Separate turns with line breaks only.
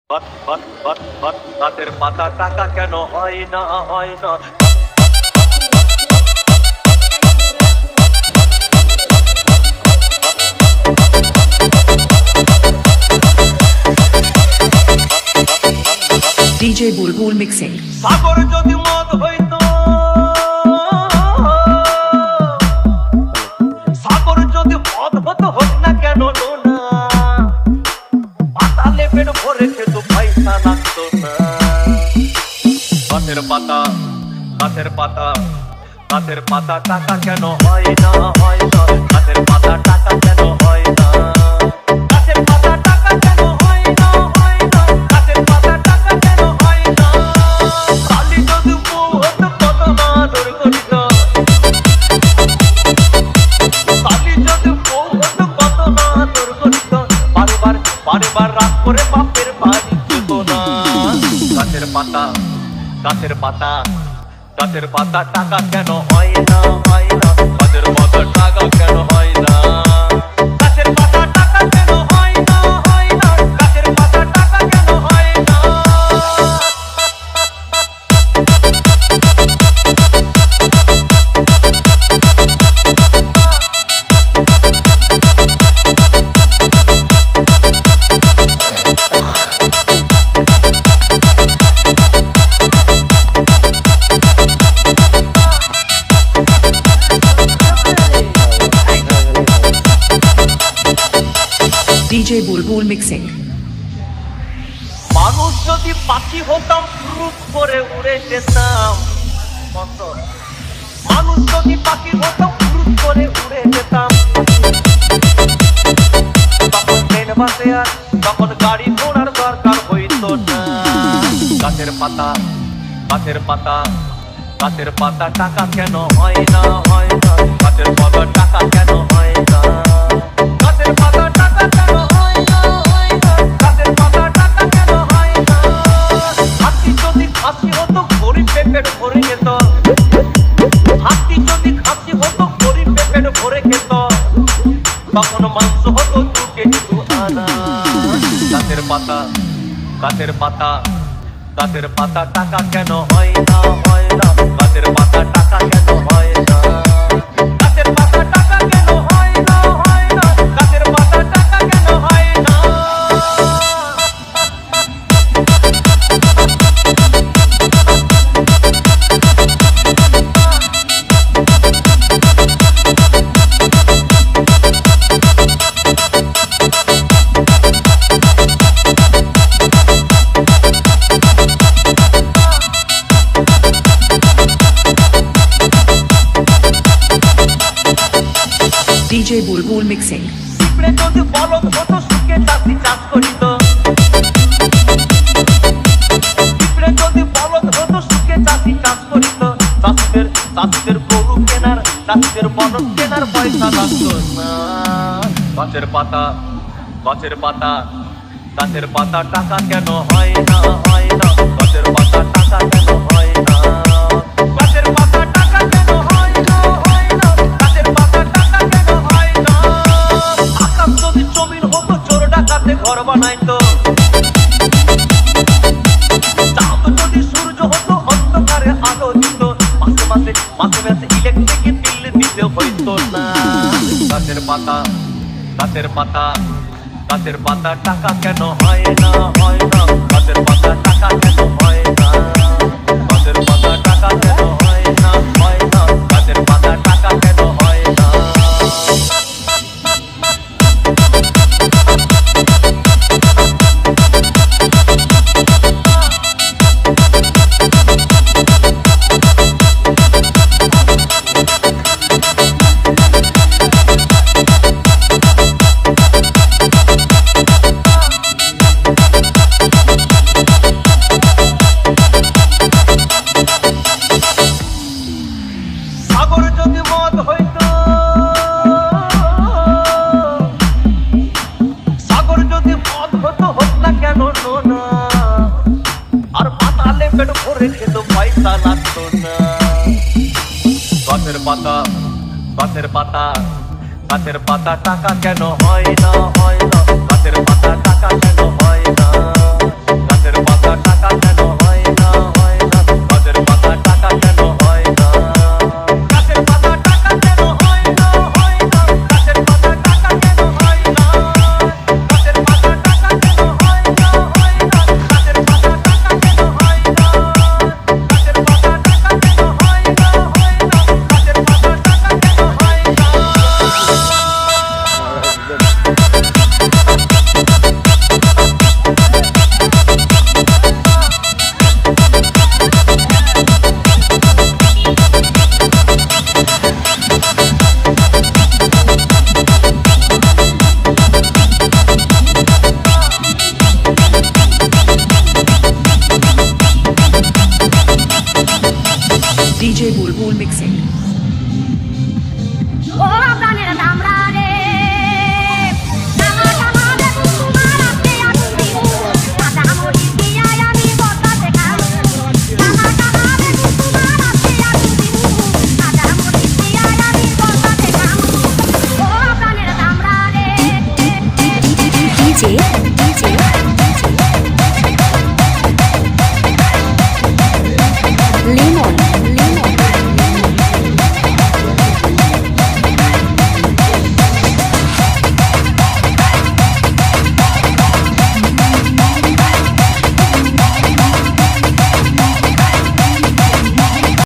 গাছের পাতা টাকা কেন হয় না হয় না।
DJ Bulbul Mixing.
সাগর যদি মদ হইতো, সাগর যদি মদ হতো হোক না কেন না, পাতালে পেট ভরে খেত পয়সা লাগতো না। গাছের পাতা গাছের পাতা গাছের পাতা টাকা কেন হয় না হয় না। গাছের পাতা টাকা কেন হয় না। গাছের পাতা টাকা কেন হয় না হয় না। গাছের পাতা টাকা কেন হয় না। কালি যদি বউ হতো কত না আদর করিত। কালি যদি বউ হতো কত না আদর করিত। বারবার রাগ করে বাপের বাড়ি যেত না। গাছের পাতা গাছের পাতা গাছের পাতা টাকা কেন হয় না হয় না। গাছের পাতা টাকা কেন হয় না। গাছের পাতা টাকা কেন হয় না হয় না। গাছের পাতা টাকা কেন হয় না।
DJ Bulbul Mixing.
মানুষ যদি পাখি হতাম ফুরুত করে উড়ে যেতাম। মানুষ যদি পাখি হতাম ফুরুত করে উড়ে যেতাম। তখন ট্রেন বাসে আর তখন গাড়ি ঘোড়ার দরকার হইতো না। গাছের পাতা গাছের পাতা গাছের পাতা টাকা কেন হয় না হয় না। গাছের পাতা টাকা কেন হয় না। গাছের পাতা টাকা কেন হয় না হয় না। গাছের পাতা টাকা কেন হয় না। হাতি যদি খাসি হতো গরিব পেট ভরে যেত। হাতি যদি খাসি হতো গরিব পেট ভরে খেত। তখন মাংস হতো 2 কেজি 2 আনা। গাছের পাতা গাছের পাতা গাছের পাতা টাকা কেন হয় না হয় না। গাছের পাতা টাকা কেন হয় না। গাছের পাতা টাকা কেন হয় না হয় না। গাছের পাতা টাকা কেন হয় না।
DJ Bulbul Mixing.
পিঁপড়ে যদি বলদ হতো সুখে চাষি চাষ করিত। পিঁপড়ে যদি বলদ হতো সুখে চাষি চাষ করিত। চাষিদের গরু কেনার চাষিদের বলদ কেনার পয়সা লাগতো না। গাছের পাতা গাছের পাতা গাছের পাতা টাকা কেন হয় না হয় না। গাছের পাতা টাকা কেন হয় না। গাছের পাতা টাকা কেন হয় না হয় না। গাছের পাতা টাকা কেন হয় না। আকাশ যদি জমিন হতো চোর ডাকাতে ঘর বানাইতো। চাঁদ যদি সূর্য হতো অন্ধকারে আলো দিত। মাসে মাসে ইলেকট্রিক বিল দিতে হইতো না। গাছের পাতা গাছের পাতা গাছের পাতা টাকা কেন হয় না হয় না। গাছের পাতা টাকা কেন হয় না। গাছের পাতা টাকা কেন হয় না হয় না। গাছের পাতা টাকা কেন হয় না। সাগর যদি মদ হইতো, সাগর যদি মদ হতো হোক না কেন না। আর পাতালে পেট ভরে খেত পয়সা লাগতো না। গাছের পাতা গাছের পাতা গাছের পাতা টাকা কেন হয় না হয় না। গাছের পাতা টাকা কেন হয়